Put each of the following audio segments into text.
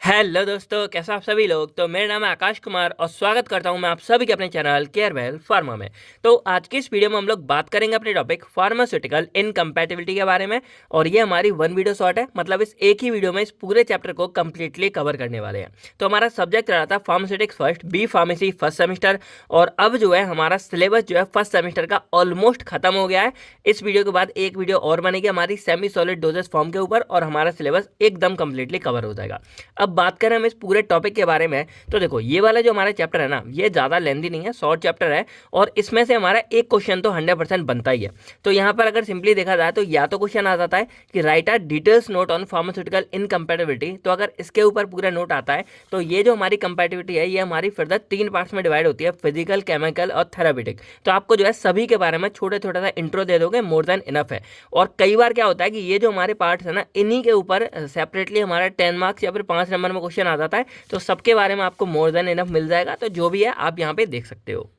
Hello दोस्तों, कैसे आप सभी लोग। तो मेरा नाम है आकाश कुमार और स्वागत करता हूं मैं आप सभी के अपने चैनल केयरवेल फार्मा में। तो आज की इस वीडियो में हम लोग बात करेंगे अपने टॉपिक फार्मास्यूटिकल इनकम्पैटिबिलिटी के बारे में। और ये हमारी वन वीडियो शॉर्ट है, मतलब इस एक ही वीडियो में इस पूरे चैप्टर को कम्प्लीटली कवर करने वाले हैं। तो हमारा सब्जेक्ट रहा था pharmaceutics first, B pharmacy first semester. और अब जो है हमारा सिलेबस जो है फर्स्ट सेमेस्टर का ऑलमोस्ट खत्म हो गया है। इस वीडियो के बाद एक वीडियो और बनेगी हमारी सेमी सॉलिड डोजेस फॉर्म के ऊपर और हमारा सिलेबस एकदम कम्प्लीटली कवर हो जाएगा। अब बात करें हम इस पूरे टॉपिक के बारे में, तो देखो ये वाला जो हमारा चैप्टर है ना, ये ज़्यादा लेंथी नहीं है, शॉर्ट चैप्टर है। और इसमें से हमारा एक क्वेश्चन तो 100% बनता ही है। तो यहाँ पर अगर सिंपली देखा जाए तो या तो क्वेश्चन आ जाता है कि right a details note on pharmaceutical incompatibility. तो अगर इसके ऊपर पूरा नोट आता है तो ये जो हमारी कंपैटिबिलिटी है ये हमारी फर्दर 3 पार्ट्स में डिवाइड होती है, फिजिकल, केमिकल और थेरापेटिक। तो आपको जो है सभी के बारे में छोटा छोटा सा इंट्रो दे दोगे, मोर देन इनफ है। और कई बार क्या होता है कि ये जो हमारे पार्ट्स है ना, इन्हीं के ऊपर सेपरेटली हमारा 10 मार्क्स या फिर 5 नंबर में क्वेश्चन आ जाता है। तो सबके बारे में आपको मोर देन इनफ मिल जाएगा। तो जो भी है आप यहाँ पे देख सकते हो।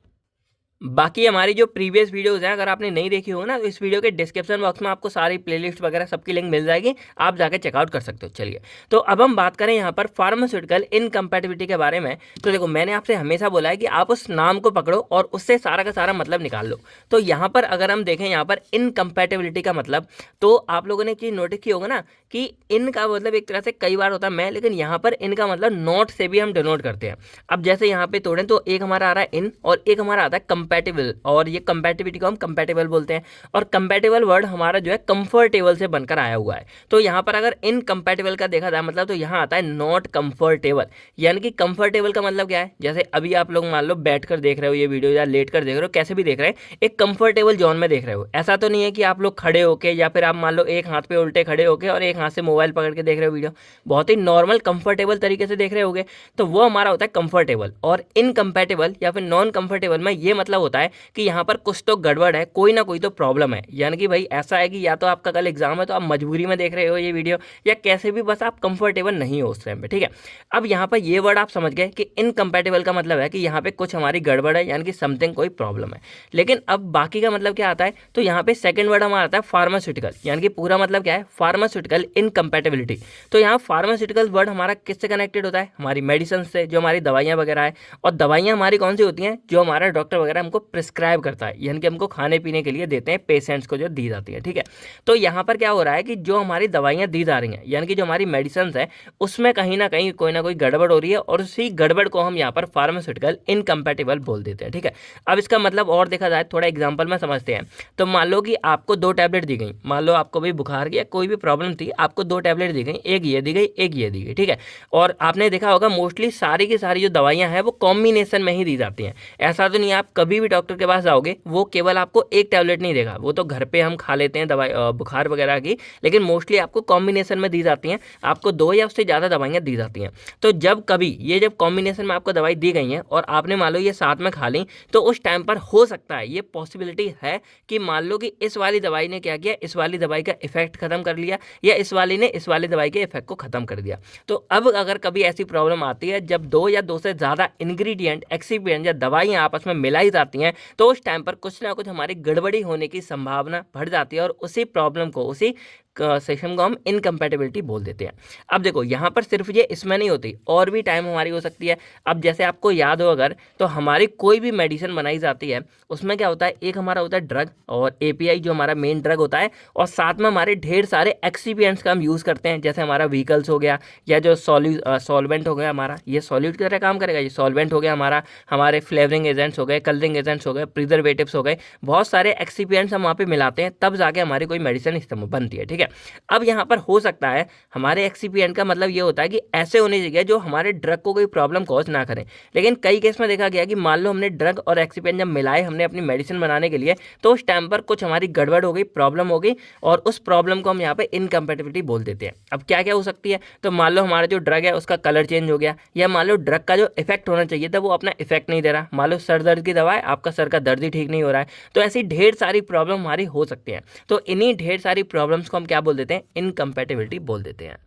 बाकी हमारी जो प्रीवियस वीडियोस हैं अगर आपने नहीं देखी हो ना, तो इस वीडियो के डिस्क्रिप्शन बॉक्स में आपको सारी प्लेलिस्ट वगैरह सबकी लिंक मिल जाएगी, आप जाके चेकआउट कर सकते हो। चलिए, तो अब हम बात करें यहाँ पर फार्मास्यूटिकल इनकम्पैटिबिलिटी के बारे में। तो देखो मैंने आपसे हमेशा बोला है कि आप उस नाम को पकड़ो और उससे सारा का सारा मतलब निकाल लो। तो यहाँ पर अगर हम देखें यहाँ पर इनकम्पैटिबिलिटी का मतलब, तो आप लोगों ने एक चीज़ नोटिस की होगा ना कि इन का मतलब एक तरह से कई बार होता है मैं, लेकिन यहाँ पर इनका मतलब नॉट से भी हम डिनोट करते हैं। अब जैसे यहाँ पे तोड़ें तो एक हमारा आ रहा है इन और एक हमारा आता है कंपैटिबल, और ये कंपैटिबिलिटी को हम कंपैटिबल बोलते हैं। और कंपैटिबल वर्ड हमारा जो है कंफर्टेबल से बनकर आया हुआ है। तो यहाँ पर अगर इनकम्पैटिबल का देखा जाए मतलब, तो यहाँ आता है नॉट कंफर्टेबल। यानी कि कंफर्टेबल का मतलब क्या है, जैसे अभी आप लोग मान लो बैठ कर देख रहे हो ये वीडियो या लेट कर देख रहे हो, कैसे भी देख रहे हैं, एक कंफर्टेबल जोन में देख रहे हो। ऐसा तो नहीं है कि आप लोग खड़े होके या फिर आप मान लो एक हाथ पे उल्टे खड़े होके और एक हाथ से मोबाइल पकड़ के देख रहे हो वीडियो, बहुत ही नॉर्मल कंफर्टेबल तरीके से देख रहे होगे। तो वो हमारा होता है कंफर्टेबल। और इनकम्पैटिबल या फिर नॉन कंफर्टेबल में ये मतलब होता है कि यहाँ पर कुछ तो गड़बड़ है, कोई ना कोई तो प्रॉब्लम है। यानी कि भाई ऐसा है कि या तो आपका कल एग्जाम है तो आप मजबूरी में देख रहे हो ये वीडियो, या कैसे भी बस आप कंफर्टेबल नहीं हो उस टाइम पे। ठीक है, अब यहाँ पर ये वर्ड आप समझ गए कि इनकम्पैटिबल का मतलब है कि यहाँ पे कुछ हमारी गड़बड़ है, यानी कि समथिंग कोई प्रॉब्लम है। लेकिन अब बाकी का मतलब क्या आता है, तो यहाँ पे सेकंड वर्ड हमारा आता है फार्मास्यूटिकल। यानी कि पूरा मतलब क्या है, फार्मास्यूटिकल इनकम्पैटिबिलिटी। तो यहाँ फार्मास्यूटिकल वर्ड हमारा किससे कनेक्टेड होता है, हमारी मेडिसिन से, जो हमारी दवाइयाँ वगैरह है। और दवाइयाँ हमारी कौन सी होती हैं, जो हमारा डॉक्टर वगैरह हमको प्रिस्क्राइब करता है, यानी कि हमको खाने पीने के लिए देते हैं, पेशेंट्स को जो दी जाती है। ठीक है, तो यहाँ पर क्या हो रहा है कि जो हमारी दवाइयाँ दी जा रही हैं, यानी कि जो हमारी मेडिसिन है, उसमें कहीं ना कहीं कोई ना कोई गड़बड़ हो रही है और उसी गड़बड़ को हम यहाँ पर फार्मास्यूटिकल इनकम्पैटिबल बोल देते हैं। ठीक है, अब इसका मतलब और देखा जाए थोड़ा एग्जाम्पल में समझते हैं। तो मान लो कि आपको 2 टैबलेट दी गई, मान लो आपको भी बुखार की या कोई भी प्रॉब्लम थी, आपको 2 टैबलेट दी गई, एक ये दी गई एक ये दी गई। ठीक है, और आपने देखा होगा मोस्टली सारी की सारी जो दवाइयाँ हैं वो कॉम्बिनेशन में ही दी जाती हैं। ऐसा तो नहीं आप कभी भी डॉक्टर के पास जाओगे वो केवल आपको एक टैबलेट नहीं देगा, वो तो घर पे हम खा लेते हैं दवाई बुखार वगैरह की, लेकिन मोस्टली आपको कॉम्बिनेशन में दी जाती हैं, आपको 2 या उससे ज़्यादा दवाइयाँ दी जाती हैं। तो जब कभी ये जब कॉम्बिनेशन में आपको दवाई दी गई हैं और आपने मान लो ये साथ में खा ली, तो उस टाइम पर हो सकता है, ये पॉसिबिलिटी है कि मान लो कि इस वाली दवाई ने क्या किया, इस वाली दवाई का इफेक्ट खत्म कर लिया, या इस वाली ने इस वाली दवाई के इफेक्ट को खत्म कर दिया। तो अब अगर कभी ऐसी प्रॉब्लम आती है जब 2 या 2 से ज़्यादा इंग्रेडिएंट, एक्सिपिएंट या दवाइयाँ आपस में मिलाई जाती हैं, तो उस टाइम पर कुछ ना कुछ हमारी गड़बड़ी होने की संभावना बढ़ जाती है और उसी प्रॉब्लम को, उसी सेशन को हम इनकम्पैटिबिलिटी बोल देते हैं। अब देखो यहाँ पर सिर्फ ये इसमें नहीं होती, और भी टाइम हमारी हो सकती है। अब जैसे आपको याद हो अगर, तो हमारी कोई भी मेडिसिन बनाई जाती है उसमें क्या होता है, एक हमारा होता है ड्रग और एपीआई जो हमारा मेन ड्रग होता है, और साथ में हमारे ढेर सारे एक्सिपिएंट्स का हम यूज़ करते हैं। जैसे हमारा व्हीकल्स हो गया, या जो सॉल्वेंट हो गया हमारा, ये सॉल्यूट की तरह काम करेगा, ये सॉल्वेंट हो गया हमारा, हमारे फ्लेवरिंग एजेंट्स हो गए, कलरिंग एजेंट्स हो गए, प्रिजर्वेटिव्स हो गए, बहुत सारे एक्सिपिएंट्स हम वहाँ पे मिलाते हैं, तब जाके हमारी कोई मेडिसिन इस्तेमाल बनती है। ठीक है, अब यहाँ पर हो सकता है हमारे एक्सिपिएंट का मतलब ये होता है कि ऐसे होने चाहिए जो हमारे ड्रग को कोई प्रॉब्लम कॉज ना करें। लेकिन कई केस में देखा गया कि मान लो हमने ड्रग और एक्सिपिएंट जब मिलाए हमने अपनी मेडिसिन बनाने के लिए, तो उस टाइम पर कुछ हमारी गड़बड़ हो गई, प्रॉब्लम हो गई, और उस प्रॉब्लम को हम यहाँ पे इनकम्पैटिबिलिटी बोल देते हैं। अब क्या क्या हो सकती है, तो मान लो हमारा जो ड्रग है उसका कलर चेंज हो गया, या मान लो ड्रग का जो इफेक्ट होना चाहिए था वो अपना इफेक्ट नहीं दे रहा, मान लो सर दर्द की दवा है, आपका सर का दर्द ही ठीक नहीं हो रहा है। तो ऐसी ढेर सारी प्रॉब्लम हमारी हो सकती है। तो इन्हीं ढेर सारी प्रॉब्लम्स को हम क्या बोल देते हैं, इनकम्पैटिबिलिटी बोल देते हैं।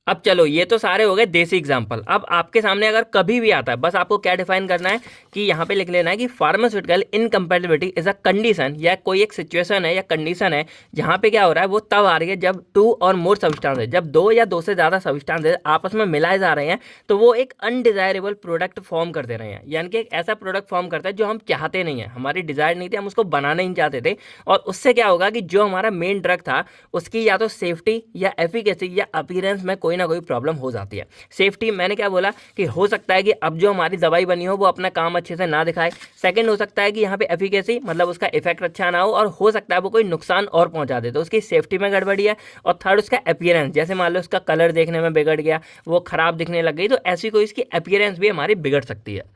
अब चलो ये तो सारे हो गए देसी एग्जाम्पल। अब आपके सामने अगर कभी भी आता है, बस आपको क्या डिफाइन करना है कि यहाँ पे लिख लेना है कि pharmaceutical incompatibility is a condition, या कोई एक सिचुएशन है या कंडीशन है जहाँ पे क्या हो रहा है वो तब आ रही है जब टू और मोर सब्सटेंसेस, जब दो या दो से ज़्यादा सब्सटेंसेस आपस में मिलाए जा रहे हैं तो वो एक अनडिजायरेबल प्रोडक्ट फॉर्म कर दे रहे हैं, यानी कि एक ऐसा प्रोडक्ट फॉर्म करता है जो हम चाहते नहीं है, हमारी डिजायर नहीं थी, हम उसको बनाना नहीं चाहते थे। और उससे क्या होगा कि जो हमारा मेन ड्रग था उसकी या तो सेफ्टी या एफिकेसी या अपीयरेंस में कोई ना कोई प्रॉब्लम हो जाती है। सेफ्टी मैंने क्या बोला कि हो सकता है कि अब जो हमारी दवाई बनी हो वो अपना काम अच्छे से ना दिखाए। सेकंड हो सकता है कि यहाँ पे एफिकेसी मतलब उसका इफेक्ट अच्छा ना हो, और हो सकता है वो कोई नुकसान और पहुंचा दे, तो उसकी सेफ्टी में गड़बड़ी है। और थर्ड उसका अपीयरेंस, जैसे मान लो उसका कलर देखने में बिगड़ गया, वो खराब दिखने लग गई, तो ऐसी कोई इसकी अपीयरेंस भी हमारी बिगड़ सकती है।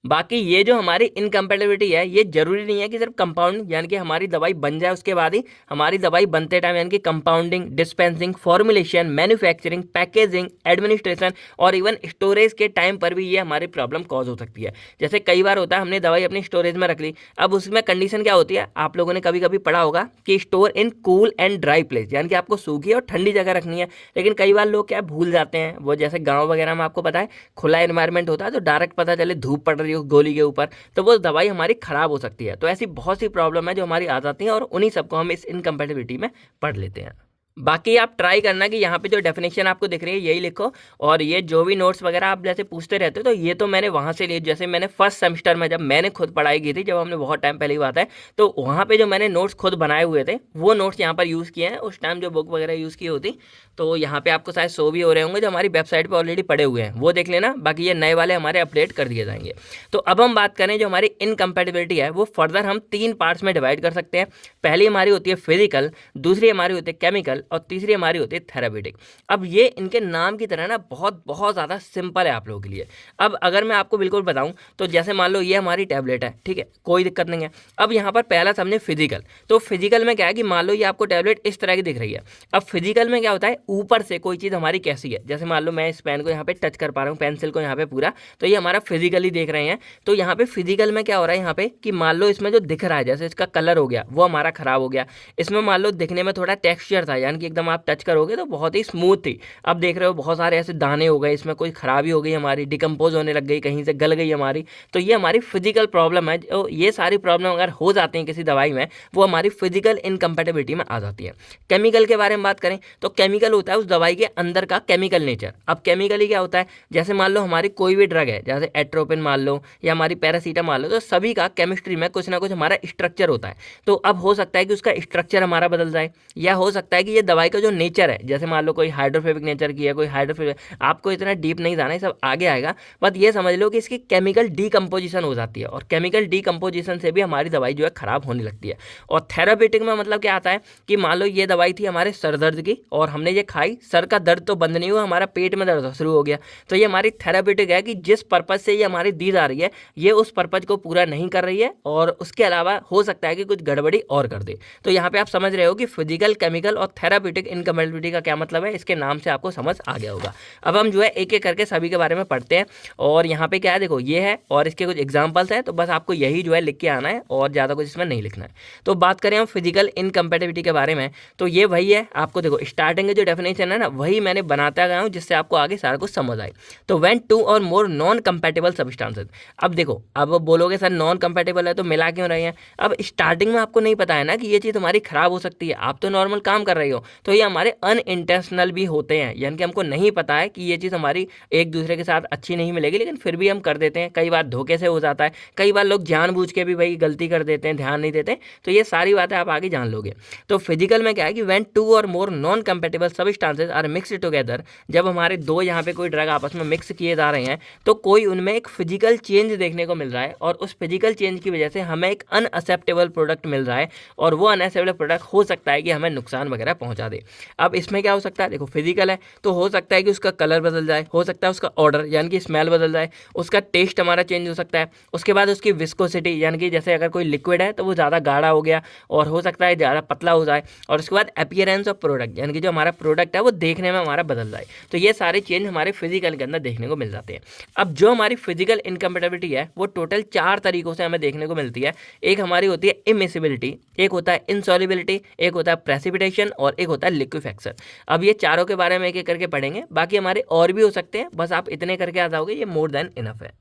बाकी ये जो हमारी इनकम्पेटिबिलिटी है ये जरूरी नहीं है कि सिर्फ कंपाउंड यानी कि हमारी दवाई बन जाए उसके बाद ही, हमारी दवाई बनते टाइम यानी कि compounding, dispensing, formulation, manufacturing, packaging, administration और इवन स्टोरेज के टाइम पर भी ये हमारी प्रॉब्लम कॉज हो सकती है। जैसे कई बार होता है हमने दवाई अपनी स्टोरेज में रख ली, अब उसमें कंडीशन क्या होती है, आप लोगों ने कभी कभी पढ़ा होगा कि store in cool and dry place, यानी कि आपको सूखी और ठंडी जगह रखनी है। लेकिन कई बार लोग क्या भूल जाते हैं, वो जैसे गाँव वगैरह में आपको पता है खुला एनवायरमेंट होता है तो डायरेक्ट पता चले धूप पड़ रही हो गोली के ऊपर, तो वो दवाई हमारी खराब हो सकती है। तो ऐसी बहुत सी प्रॉब्लम है जो हमारी आ जाती हैं और उन्हीं सबको हम इस इनकम्पेटिबिलिटी में पढ़ लेते हैं। बाकी आप ट्राई करना कि यहाँ पे जो डेफिनेशन आपको दिख रही है यही लिखो, और ये जो भी नोट्स वगैरह आप जैसे पूछते रहते हो तो ये तो मैंने वहाँ से लिए, जैसे मैंने फर्स्ट सेमेस्टर में जब मैंने खुद पढ़ाई की थी, जब हमने बहुत टाइम पहले की बात है, तो वहाँ पे जो मैंने नोट्स खुद बनाए हुए थे वो नोट्स यहाँ पर यूज़ किए हैं। उस टाइम जो बुक वगैरह यूज़ की होती तो यहाँ पे आपको शायद शो भी हो रहे होंगे, जो हमारी वेबसाइट पर ऑलरेडी पड़े हुए हैं वो देख लेना, बाकी ये नए वाले हमारे अपडेट कर दिए जाएंगे। तो अब हम बात करें जो हमारी इनकम्पेटिबिलिटी है वो फर्दर हम 3 पार्ट्स में डिवाइड कर सकते हैं। पहली हमारी होती है फिजिकल, दूसरी हमारी होती है केमिकल, और तीसरी हमारी होती है थेराप्यूटिक। अब ये इनके नाम की तरह ना बहुत बहुत ज़्यादा सिंपल है आप लोगों के लिए। अब अगर मैं आपको बिल्कुल बताऊं तो जैसे मान लो ये हमारी टैबलेट है, ठीक है, कोई दिक्कत नहीं है। अब यहाँ पर पहला समझे फिजिकल, तो फिजिकल में क्या है कि मान लो ये आपको टैबलेट इस तरह की दिख रही है। अब फिजिकल में क्या होता है, ऊपर से कोई चीज़ हमारी कैसी है, जैसे मान लो मैं इस पेन को यहाँ पे टच कर पा रहा हूँ, पेंसिल को यहाँ पे पूरा, तो ये हमारा फिजिकली देख रहे हैं। तो यहाँ पे फिजिकल में क्या हो रहा है, यहाँ पे कि मान लो इसमें जो दिख रहा है जैसे इसका कलर हो गया वो हमारा खराब हो गया, इसमें मान लो दिखने में थोड़ा टेक्सचर था, यानी कि एकदम आप टच करोगे तो बहुत ही स्मूथ थी। अब देख रहे हो बहुत सारे ऐसे दाने हो गए, इसमें कोई खराबी हो गई हमारी, डिकम्पोज होने लग गई, कहीं से गल गई हमारी, तो ये हमारी फिजिकल प्रॉब्लम है। तो ये सारी प्रॉब्लम अगर हो जाती हैं किसी दवाई में वो हमारी फिजिकल इनकम्पेटिबिलिटी में आ जाती है। केमिकल के बारे में बात करें तो केमिकल होता है उस दवाई के अंदर का केमिकल नेचर। अब केमिकली क्या होता है, जैसे मान लो हमारी कोई भी ड्रग है, जैसे एट्रोपिन मान लो या हमारी पैरासीटामोल मान लो, तो सभी का केमिस्ट्री में कुछ ना कुछ हमारा स्ट्रक्चर होता है। तो अब हो सकता है कि उसका स्ट्रक्चर हमारा बदल जाए, या हो सकता है कि ये दवाई का जो नेचर है, जैसे मान लो कोई हाइड्रोफोबिक नेचर की है, कोई हाइड्रोफोबिक, आपको इतना डीप नहीं जाना है, सब आगे आएगा। बट ये समझ लो कि इसकी केमिकल डीकम्पोजिशन हो जाती है, और केमिकल डीकम्पोजिशन से भी हमारी दवाई जो है खराब होने लगती है। और थेराप्यूटिक में मतलब क्या आता है कि मान लो ये दवाई थी हमारे सर दर्द की, और हमने ये खाई, सर का दर्द तो बंद नहीं हुआ, हमारा पेट में दर्द शुरू हो गया, तो ये हमारी थेराप्यूटिक है कि जिस पर्पज से ये हमारी दी जा रही है ये उस पर्पज को पूरा नहीं कर रही है, और उसके अलावा हो सकता है कि कुछ गड़बड़ी और कर दे। तो यहाँ पे आप समझ रहे हो कि फिजिकल, केमिकल और थेराप्यूटिक इनकम्पेटिबिलिटी का क्या मतलब है, इसके नाम से आपको समझ आ गया होगा। अब हम जो है एक एक करके सभी के बारे में पढ़ते हैं, और यहाँ पे क्या है देखो ये है और इसके कुछ एग्जाम्पल्स हैं, तो बस आपको यही जो है लिख के आना है और ज़्यादा कुछ इसमें नहीं लिखना है। तो बात करें हम फिजिकल इनकम्पेटिबिलिटी के बारे में, तो ये वही है, आपको देखो स्टार्टिंग के जो डेफिनेशन है ना वही मैंने बनाता गया हूँ जिससे आपको आगे सारा कुछ समझ आए। तो व्हेन टू और मोर नॉन कंपैटिबल सब्सटेंसेस, अब देखो अब बोलोगे सर नॉन कंपैटिबल है तो मिला क्यों रहे हैं। अब स्टार्टिंग में आपको नहीं पता है ना कि ये चीज़ हमारी खराब हो सकती है, आप तो नॉर्मल काम कर रही हो, तो ये हमारे अनइंटेंशनल भी होते हैं, यानी कि हमको नहीं पता है कि ये चीज़ हमारी एक दूसरे के साथ अच्छी नहीं मिलेगी, लेकिन फिर भी हम कर देते हैं। कई बार धोखे से हो जाता है, कई बार लोग जानबूझ के भी भाई गलती कर देते हैं, ध्यान नहीं देते। तो ये सारी बातें आप आगे जान लोगे। तो फिजिकल में क्या है कि व्हेन टू और more non compatible substances are mixed together, जब हमारे दो यहाँ पे कोई ड्रग आपस में मिक्स किए जा रहे हैं तो कोई उनमें एक फिजिकल चेंज देखने को मिल रहा है, और उस फिजिकल चेंज की वजह से हमें एक अनअक्सेप्टेबल प्रोडक्ट मिल रहा है, और वो अनअक्सेप्टेबल प्रोडक्ट हो सकता है कि हमें नुकसान वगैरह पहुंचा दे। अब इसमें क्या हो सकता है, देखो फिजिकल है तो हो सकता है कि उसका कलर बदल जाए, हो सकता है उसका ऑर्डर यानी कि स्मेल बदल जाए, उसका टेस्ट हमारा चेंज हो सकता है, उसके बाद उसकी विस्कोसिटी यानी कि जैसे अगर कोई लिक्विड है तो वो ज़्यादा गाढ़ा हो गया, और हो सकता है ज़्यादा पतला हो जाए, और उसके बाद अपीयरेंस ऑफ प्रोडक्ट यानी कि जो हमारा प्रोडक्ट है वो देखने में हमारा बदल जाए। तो ये सारे चेंज हमारे फिजिकल के अंदर देखने को मिल जाते हैं। अब जो हमारी फिजिकल इनकम्पेटिबिलिटी है वो टोटल 4 तरीकों से हमें देखने को मिलती है। एक हमारी होती है इमिसिबिलिटी, एक होता है इनसॉल्युबिलिटी, एक होता है प्रेसिपिटेशन, और एक होता है लिक्विफैक्शन। अब ये चारों के बारे में एक एक करके पढ़ेंगे, बाकी हमारे और भी हो सकते हैं, बस आप इतने करके आ जाओगे, ये मोर देन इनफ है।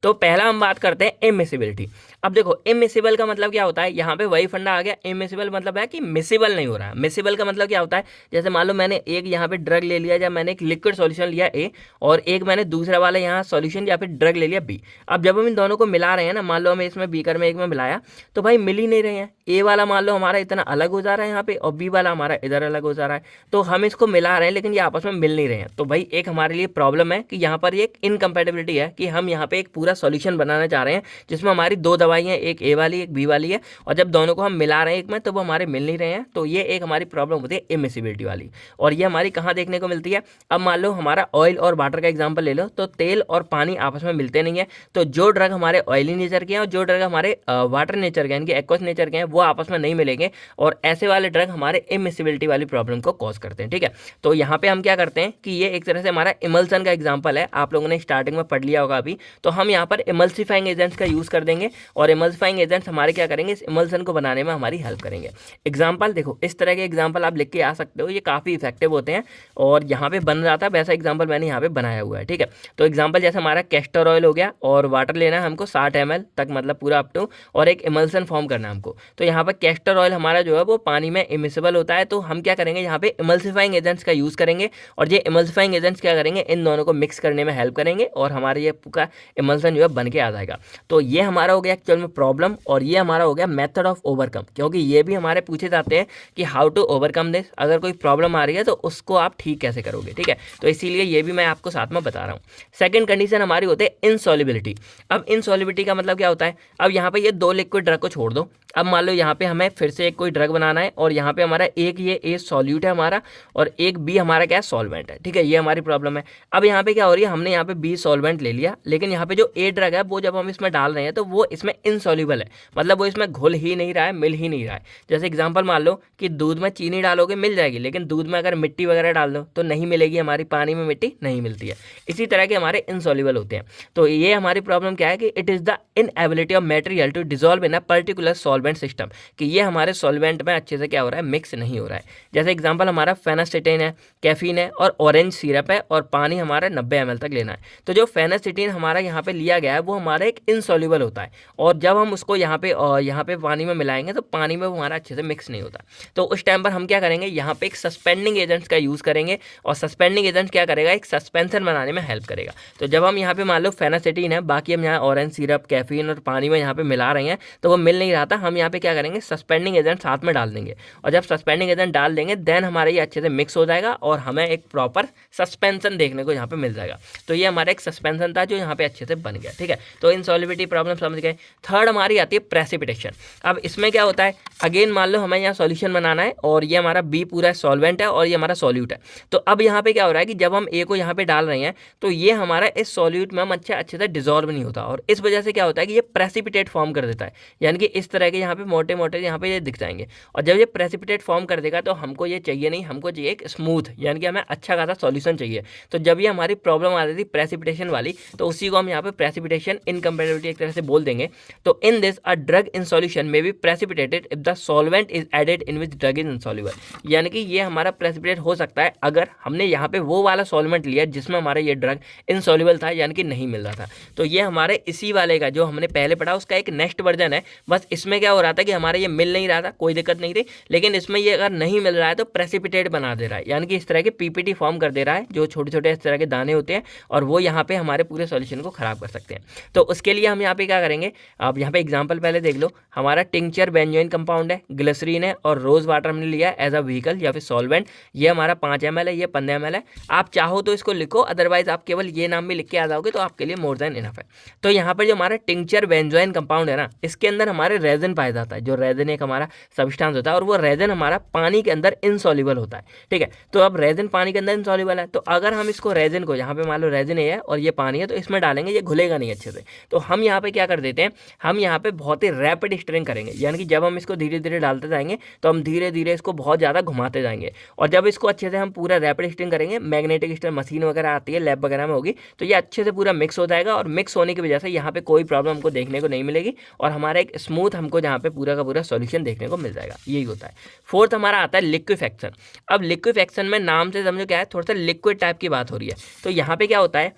तो पहला हम बात करते हैं इमिसिबिलिटी। अब देखो इमिसिबल का मतलब क्या होता है, यहाँ पे वही फंडा आ गया। इमिसिबल मतलब है कि मिसिबल नहीं हो रहा है। मिसिबल का मतलब क्या होता है, जैसे मान लो मैंने एक यहाँ पे ड्रग ले लिया, या मैंने एक लिक्विड सॉल्यूशन लिया ए, और एक मैंने दूसरा वाला यहाँ सॉल्यूशन या फिर ड्रग ले लिया बी। अब जब हम इन दोनों को मिला रहे हैं ना, मान लो हमें इसमें बीकर में एक में मिलाया, तो भाई मिल ही नहीं रहे हैं। ए वाला मान लो हमारा इतना अलग हो जा रहा है यहाँ पे, और बी वाला हमारा इधर अलग हो जा रहा है। तो हम इसको मिला रहे हैं लेकिन ये आपस में मिल नहीं रहे हैं। तो भाई एक हमारे लिए प्रॉब्लम है कि यहाँ पर एक इनकम्पेटेबिलिटी है, कि हम यहाँ पे एक पूरा सॉल्यूशन बनाना चाह रहे हैं जिसमें हमारी दो दवाइयाँ, एक ए वाली एक बी वाली है, और जब दोनों को हम मिला रहे हैं एक में, तो वो हमारे मिल नहीं रहे हैं। तो ये एक हमारी प्रॉब्लम होती है इमिसिबिलिटी वाली। और ये हमारी कहाँ देखने को मिलती है, अब मान लो हमारा ऑयल और वाटर का एग्जाम्पल ले लो, तो तेल और पानी आपस में मिलते नहीं है। तो जो ड्रग हमारे ऑयली नेचर के हैं और जो ड्रग हमारे वाटर नेचर के हैं, इनके एक्वस नेचर के हैं, वो आपस में नहीं मिलेंगे, और ऐसे वाले ड्रग हमारे इमिसिबिलिटी वाली प्रॉब्लम को कॉज करते हैं। ठीक है, तो यहाँ पे हम क्या करते हैं कि ये एक तरह से हमारा इमल्सन का एग्जाम्पल है, आप लोगों ने स्टार्टिंग में पढ़ लिया होगा अभी। तो हम यहाँ पर इमल्सिफाइंग एजेंट्स का यूज़ कर देंगे, और इमल्सिफाइंग एजेंट्स हमारे क्या करेंगे, इस इमल्सन को बनाने में हमारी हेल्प करेंगे। एग्जाम्पल देखो, इस तरह के एग्जाम्पल आप लिख के आ सकते हो, ये काफ़ी इफेक्टिव होते हैं, और यहाँ पे बन जाता है वैसा एग्जाम्पल मैंने यहाँ पे बनाया हुआ है। ठीक है, तो एग्जाम्पल जैसे हमारा कैस्टर ऑयल हो गया, और वाटर लेना है हमको 60 ml तक, मतलब पूरा अप टू, और एक इमल्सन फॉर्म करना है हमको। तो यहाँ पर कैस्टर ऑयल हमारा जो है वो पानी में इमिसिबल होता है, तो हम क्या करेंगे, यहाँ पे इमल्सिफाइंग एजेंट्स का यूज़ करेंगे, और ये इमल्सिफाइंग एजेंट्स क्या करेंगे, इन दोनों को मिक्स करने में हेल्प करेंगे, और हमारे ये पूरा इमल्सन जो है बन के आ जाएगा। तो ये हमारा हो गया एक्चुअल में प्रॉब्लम, और ये हमारा हो गया मेथड ऑफ ओवरकम, क्योंकि ये भी हमारे पूछे जाते हैं कि हाउ टू ओवरकम दिस, अगर कोई प्रॉब्लम आ रही है तो उसको आप ठीक कैसे करोगे। ठीक है, तो इसीलिए ये भी मैं आपको साथ में बता रहा हूँ। सेकंड कंडीशन हमारी होती है इनसॉल्युबिलिटी। अब इनसॉल्युबिलिटी का मतलब क्या होता है, अब यहाँ पे ये दो लिक्विड ड्रग को छोड़ दो, अब मान लो यहाँ पे हमें फिर से एक कोई ड्रग बनाना है, और यहाँ पे हमारा एक ये ए सॉल्यूट है हमारा, और एक बी हमारा क्या है, सॉल्वेंट है। ठीक है, ये हमारी प्रॉब्लम है। अब यहाँ पे क्या हो रही है, हमने यहाँ पे बी सॉल्वेंट ले लिया, लेकिन यहाँ पे जो ए ड्रग है वो जब हम इसमें डाल रहे हैं तो वो इसमें इनसॉल्युबल है, मतलब वो इसमें घुल ही नहीं रहा है, मिल ही नहीं रहा है। जैसे एग्जाम्पल मान लो कि दूध में चीनी डालोगे मिल जाएगी, लेकिन दूध में अगर मिट्टी वगैरह डाल दो तो नहीं मिलेगी, हमारी पानी में मिट्टी नहीं मिलती है। इसी तरह के हमारे इनसॉल्युबल होते हैं। तो ये हमारी प्रॉब्लम क्या है कि it is the inability of material to dissolve in a particular solvent system, कि ये हमारे सॉल्वेंट में अच्छे से क्या हो रहा है, मिक्स नहीं हो रहा है। जैसे एग्जांपल हमारा फेनास्टिटिन है, कैफीन है, और ऑरेंज सिरप है, और पानी हमारा 90 ml तक लेना है। तो जो फेनास्टिटिन हमारा यहाँ पे लिया गया है वो हमारा एक इनसॉल्युबल होता है, और जब हम उसको यहाँ पे पानी में मिलाएंगे तो पानी में वो हमारा अच्छे से मिक्स नहीं होता। तो उस टाइम पर हम क्या करेंगे, यहाँ पे एक सस्पेंडिंग एजेंट्स का यूज़ करेंगे, और सस्पेंडिंग एजेंट क्या करेगा, एक सस्पेंशन बनाने में हेल्प करेगा। तो जब हम यहाँ पे मान लो फेनास्टिटिन है, बाकी हम यहाँ ऑरेंज सिरप, कैफीन और पानी में यहाँ पे मिला रहे हैं, तो वो मिल नहीं रहा था, हम यहाँ पे क्या करेंगे, सस्पेंडिंग एजेंट साथ में डाल देंगे, और जब सस्पेंडिंग एजेंट डाल देंगे देन हमारे ये अच्छे से मिक्स हो जाएगा, और हमें एक प्रॉपर सस्पेंशन देखने को यहाँ पे मिल जाएगा। तो ये हमारा एक सस्पेंशन था जो यहाँ पे अच्छे से बन गया। ठीक है, तो इनसॉल्युबिलिटी प्रॉब्लम समझ गए। थर्ड हमारी आती है प्रेसिपिटेशन। अब इसमें क्या होता है, अगेन मान लो हमें यहाँ सॉल्यूशन बनाना है, और ये हमारा बी पूरा सॉल्वेंट है, और ये हमारा सॉल्यूट है। तो अब यहाँ पे क्या हो रहा है कि जब हम ए को यहाँ पे डाल रहे हैं तो ये हमारा इस सॉल्यूट में हम अच्छे से डिजॉल्व नहीं होता, और इस वजह से क्या होता है कि ये प्रेसिपिटेट फॉर्म कर देता है, यानी कि इस तरह के यहाँ पे मोटे मोटे यहाँ पे ये दिख जाएंगे। और जब ये प्रेसिपिटेट फॉर्म कर देगा तो हमको ये चाहिए नहीं, हमको चाहिए एक स्मूथ, यानी कि हमें अच्छा खासा सॉल्यूशन चाहिए। तो जब ये हमारी प्रॉब्लम आ रही थी प्रेसिपिटेशन वाली, तो उसी को हम यहाँ पे प्रेसिपिटेशन इनकम्पेटिबिलिटी एक तरह से बोल देंगे। तो in this a drug in solution में be precipitated if the solvent is added in which drug is insoluble, यानी कि ये हमारा प्रेसिपिटेट हो सकता है अगर हमने यहाँ पे वो वाला सॉल्वेंट लिया जिसमें हमारा ये ड्रग इनसॉल्युबल था, यानी कि नहीं मिल रहा था। तो ये हमारे इसी वाले का जो हमने पहले पढ़ा उसका एक नेक्स्ट वर्जन है। बस इसमें क्या हो रहा था कि हमारा ये मिल नहीं रहा था, कोई दिक्कत नहीं थी, लेकिन इसमें ये अगर नहीं मिल रहा है तो प्रेसिपिटेट बना दे रहा है, यानी कि इस तरह के पीपीटी फॉर्म कर दे रहा है, जो छोटे छोटे इस तरह के दाने होते हैं, और वो यहाँ पे हमारे पूरे सॉल्यूशन को खराब कर सकते हैं। तो उसके लिए हम यहाँ पे क्या करेंगे, आप यहाँ पे एग्जांपल पहले देख लो, हमारा टिंचर बेंजोइन कंपाउंड है, ग्लिसरीन है, और रोज वाटर हमने लिया एज अ व्हीकल या फिर सॉल्वेंट। ये हमारा 5 ml है, ये 15 ml है। आप चाहो तो इसको लिखो, अदरवाइज आप केवल ये नाम भी लिख के आ जाओगे तो आपके लिए मोर देन इनफ है। तो यहाँ पर जो हमारा टिंचर बेंजोइन कंपाउंड है ना, इसके अंदर हमारे रेजन पाया जाता है, जो रेजन एक हमारा सब्सटेंस होता है, और वो रेजन हमारा पानी के अंदर इनसॉल्युबल होता है। ठीक है, तो अब रेजन पानी के अंदर इनसॉल्युबल है, तो अगर हम इसको रेजन को यहाँ पे मान लो रेजन है और ये पानी है, तो इसमें डालेंगे, ये घुलेगा नहीं अच्छे से। तो हम यहाँ पे क्या कर देते हैं, हम यहाँ पे बहुत ही रैपिड स्टिरिंग करेंगे, यानी कि जब हम इसको धीरे धीरे डालते जाएंगे तो हम धीरे धीरे इसको बहुत ज़्यादा घुमाते जाएंगे, और जब इसको अच्छे से हम पूरा रैपिड स्टिरिंग करेंगे, मैग्नेटिक स्टिर मशीन वगैरह आती है, लैब वगैरह में होगी, तो ये अच्छे से पूरा मिक्स हो जाएगा, और मिक्स होने की वजह से यहाँ पे कोई प्रॉब्लम हमको देखने को नहीं मिलेगी, और हमारा एक स्मूथ हमको यहाँ पे पूरा का पूरा सॉल्यूशन देखने को मिल जाएगा, यही होता है। फोर्थ हमारा आता है लिक्विफेक्शन। अब लिक्विफेक्शन में नाम से समझो क्या है, थोड़ा सा लिक्विड टाइप की बात हो रही है। तो यहाँ पे क्या होता है,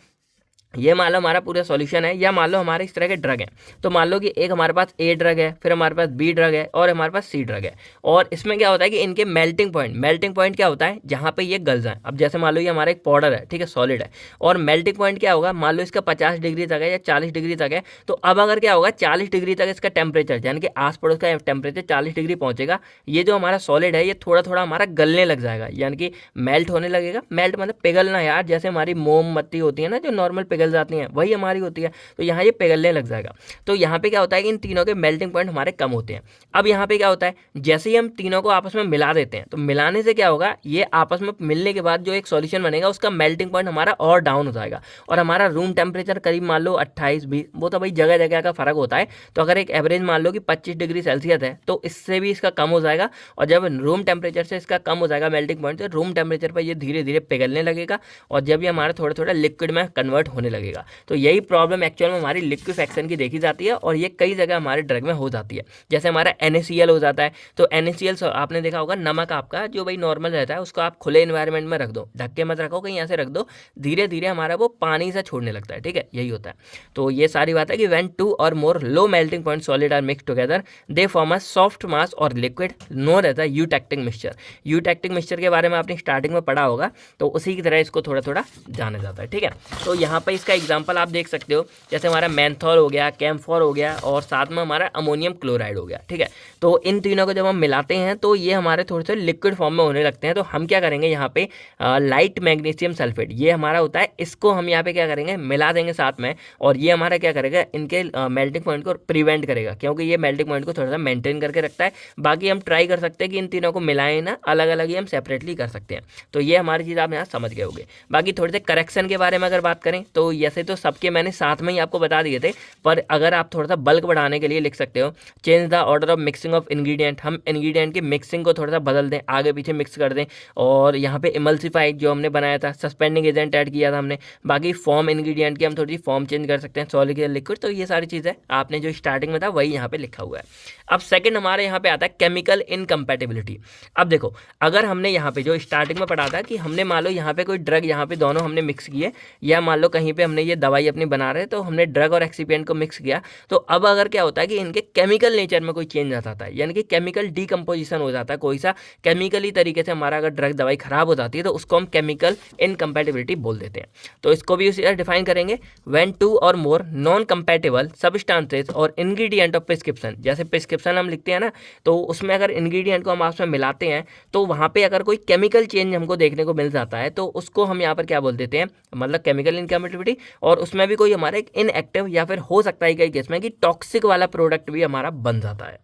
ये मान लो हमारा पूरा सॉल्यूशन है, या मान लो हमारे इस तरह के ड्रग हैं। तो मान लो कि एक हमारे पास ए ड्रग है, फिर हमारे पास बी ड्रग है, और हमारे पास सी ड्रग है। और इसमें क्या होता है कि इनके मेल्टिंग पॉइंट क्या होता है, जहाँ पे ये गल जाए। अब जैसे मान लो ये हमारा एक पाउडर है, ठीक है, सॉलिड है, और मेल्टिंग पॉइंट क्या होगा, मान लो इसका 50 डिग्री तक है या 40 डिग्री तक है। तो अब अगर क्या होगा, 40 डिग्री तक इसका टेम्परेचर, यानी कि आस पड़ोस का टेम्परेचर 40 डिग्री पहुंचेगा, ये जो हमारा सॉलिड है ये थोड़ा थोड़ा हमारा गलने लग जाएगा, यानी कि मेल्ट होने लगेगा। मेल्ट मतलब पिघलना यार, जैसे हमारी मोमबत्ती होती है ना जो नॉर्मल पिघल जाती है, वही हमारी होती है। तो यहाँ ये पिघलने लग जाएगा। तो यहाँ पे क्या होता है कि इन तीनों के मेल्टिंग पॉइंट हमारे कम होते हैं। अब यहाँ पे क्या होता है, जैसे ही हम तीनों को आपस में मिला देते हैं, तो मिलाने से क्या होगा, ये आपस में मिलने के बाद जो एक सॉल्यूशन बनेगा उसका मेल्टिंग पॉइंट हमारा और डाउन हो जाएगा, और हमारा रूम टेम्परेचर करीब मान लो 28-20, वो तो भाई जगह जगह का फर्क होता है। तो अगर एक एवरेज मान लो कि 25 डिग्री सेल्सियस है, तो इससे भी इसका कम हो जाएगा। और जब रूम टेम्परेचर से इसका कम हो जाएगा मेल्टिंग पॉइंट, तो रूम टेम्परेचर पर ये धीरे धीरे पिघलने लगेगा, और जब ये हमारा थोड़ा थोड़ा लिक्विड में कन्वर्ट होने लगेगा। तो यही प्रॉब्लम एक्चुअल में हमारी लिक्विफेक्शन की देखी जाती है, और ये कई जगह हमारे ड्रग में हो जाती है। जैसे हमारा NaCl हो जाता है। तो NaCl आपने देखा होगा, नमक आपका जो भाई नॉर्मल रहता है उसको आप खुले एनवायरनमेंट में रख दो, ढक के मत रखो, कहीं ऐसे रख दो, धीरे धीरे हमारा वो पानी से छोड़ने लगता है, ठीक है, यही होता है। तो ये सारी बात है कि व्हेन टू और more low melting point solid are mix together, they form a soft mass और liquid known as a eutectic mixture. Eutectic mixture के बारे में आपने स्टार्टिंग में पढ़ा होगा, तो उसी की तरह इसको थोड़ा थोड़ा जाना जाता है, ठीक है। तो यहाँ पर इसका एग्जाम्पल आप देख सकते हो, जैसे हमारा मेंथॉल हो गया, कैम्फोर हो गया, और साथ में हमारा अमोनियम क्लोराइड हो गया, ठीक है। तो इन तीनों को जब हम मिलाते हैं तो ये हमारे थोड़े से लिक्विड फॉर्म में होने लगते हैं। तो हम क्या करेंगे, यहाँ पे लाइट मैग्नीशियम सल्फेट ये हमारा होता है, इसको हम यहाँ पे क्या करेंगे, मिला देंगे साथ में, और ये हमारा क्या करेगा, इनके मेल्टिंग पॉइंट को प्रिवेंट करेगा, क्योंकि ये मेल्टिंग पॉइंट को थोड़ा सा मेंटेन करके रखता है। बाकी हम ट्राई कर सकते हैं कि इन तीनों को मिलाएं ना, अलग अलग ही हम सेपरेटली कर सकते हैं। तो ये हमारी चीज़ आप यहाँ समझ गए होंगे। बाकी थोड़े से करेक्शन के बारे में अगर बात करें, तो जैसे तो सबके मैंने साथ में ही आपको बता दिए थे, पर अगर आप थोड़ा सा बल्क बढ़ाने के लिए लिख सकते हो, change the order of mixing of ingredient. हम इंग्रेडिएंट की मिक्सिंग को थोड़ा सा बदल दें, आगे पीछे मिक्स कर दें, और यहाँ पे इमल्सिफाइड जो हमने बनाया था, सस्पेंडिंग एजेंट ऐड किया था हमने। बाकी फॉर्म इंग्रेडिएंट की हम थोड़ी सी फॉर्म चेंज कर सकते हैं, सॉलिड या लिक्विड। तो ये सारी चीज़ें आपने जो स्टार्टिंग में था वही यहाँ पे लिखा हुआ है। अब सेकंड हमारे यहाँ पे आता है केमिकल इनकम्पैटिबिलिटी। अब देखो, अगर हमने यहाँ पे जो स्टार्टिंग में पढ़ा था कि हमने मान लो यहाँ पे कोई ड्रग यहाँ पे दोनों हमने मिक्स किए, या मान लो कहीं पे हमने ये दवाई अपनी बना रहे तो हमने ड्रग और एक्सीपिएंट को मिक्स किया, तो अब अगर क्या होता है कि इनके केमिकल नेचर में कोई चेंज आ जाता है, यानी कि केमिकल डीकम्पोजिशन हो जाता है, कोई सा केमिकली तरीके से हमारा अगर ड्रग दवाई खराब हो जाती है, तो उसको हम केमिकल इनकम्पैटिबिलिटी बोल देते हैं। तो इसको भी उसी तरह डिफाइन करेंगे, व्हेन टू और मोर नॉन कंपैटिबल सब्सटेंसेस और इंग्रेडिएंट ऑफ प्रिस्क्रिप्शन। जैसे प्रिस्क्रिप्शन हम लिखते हैं ना, तो उसमें अगर इंग्रेडिएंट को हम आपस में मिलाते हैं, तो वहाँ पे अगर कोई केमिकल चेंज हमको देखने को मिल जाता है, तो उसको हम यहाँ पर क्या बोल देते हैं, मतलब केमिकल इनकम्पैटिबिलिटी। और उसमें भी कोई हमारे इनएक्टिव या फिर हो सकता है कई केस में कि टॉक्सिक वाला प्रोडक्ट भी हमारा बन जाता है।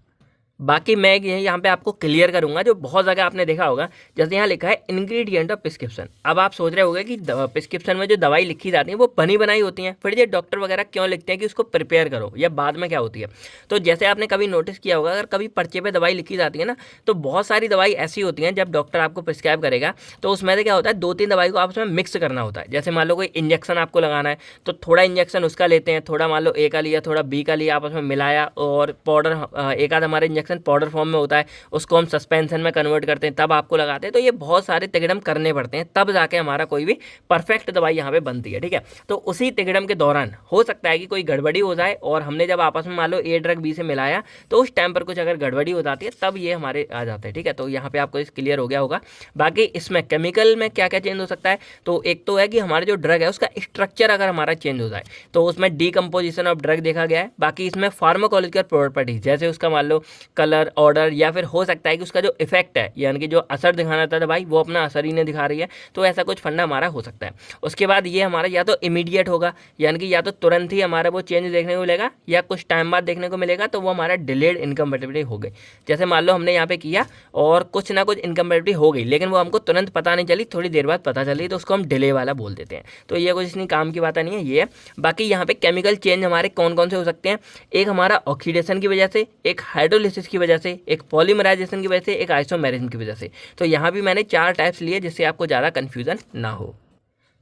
बाकी मैं यहाँ पे आपको क्लियर करूंगा, जो बहुत जगह आपने देखा होगा, जैसे यहाँ लिखा है इंग्रेडिएंट ऑफ प्रिस्क्रिप्शन। अब आप सोच रहे होंगे कि प्रिस्क्रिप्शन में जो दवाई लिखी जाती है वो बनी बनाई होती हैं, फिर ये डॉक्टर वगैरह क्यों लिखते हैं कि उसको प्रिपेयर करो, या बाद में क्या होती है। तो जैसे आपने कभी नोटिस किया होगा, अगर कभी पर्चे पे दवाई लिखी जाती है ना, तो बहुत सारी दवाई ऐसी होती हैं, जब डॉक्टर आपको प्रिस्क्राइब करेगा तो उसमें से क्या होता है, 2-3 दवाई को आपस में मिक्स करना होता है। जैसे मान लो कोई इंजेक्शन आपको लगाना है, तो थोड़ा इंजेक्शन उसका लेते हैं, थोड़ा मान लो ए का लिया, थोड़ा बी का लिया, आपस में मिलाया, और पाउडर एक आध हमारे इंजेक्शन पाउडर फॉर्म में होता है, उसको हम सस्पेंशन में कन्वर्ट करते हैं, तब आपको लगाते हैं। तो ये बहुत सारे तिगड़म करने पड़ते हैं, तब जाके हमारा कोई भी परफेक्ट दवाई यहाँ पे बनती है, ठीक है। तो उसी तिगड़म के दौरान हो सकता है कि कोई गड़बड़ी हो जाए, और हमने जब आपस में मान लो ए ड्रग बी से मिलाया, तो उस टाइम पर कुछ अगर गड़बड़ी हो जाती है, तब ये हमारे आ जाते हैं, ठीक है। तो यहाँ पे आपको क्लियर हो गया होगा। बाकी इसमें केमिकल में क्या क्या चेंज हो सकता है, तो एक तो है कि हमारा जो ड्रग है उसका स्ट्रक्चर अगर हमारा चेंज हो जाए, तो उसमें डीकम्पोजिशन ऑफ ड्रग देखा गया है। बाकी इसमें फार्माकोलॉजिकल प्रॉपर्टीज, जैसे उसका मान लो कलर, ऑर्डर, या फिर हो सकता है कि उसका जो इफेक्ट है, यानी कि जो असर दिखाना था दवाई, वो अपना असर ही नहीं दिखा रही है। तो ऐसा कुछ फंडा हमारा हो सकता है। उसके बाद ये हमारा या तो इमीडिएट होगा, यानी कि या तो तुरंत ही हमारा वो चेंज देखने को मिलेगा, या कुछ टाइम बाद देखने को मिलेगा, तो वो हमारा डिलेड इनकम्पैटिबिलिटी हो गई। जैसे मान लो हमने यहाँ पे किया और कुछ ना कुछ इनकम्पैटिबिलिटी हो गई, लेकिन वो हमको तुरंत पता नहीं चली, थोड़ी देर बाद पता चली, तो उसको हम डिले वाला बोल देते हैं। तो ये कुछ इतनी काम की बात नहीं है, ये है। बाकी यहाँ पे केमिकल चेंज हमारे कौन कौन से हो सकते हैं, एक हमारा ऑक्सीडेशन की वजह से, एक हाइड्रोलिसिस की वजह से, एक पॉलीमराइजेशन की वजह से, एक आइसोमेरिज्म की वजह से। तो यहाँ भी मैंने 4 टाइप्स लिए, जिससे आपको ज़्यादा कन्फ्यूजन ना हो।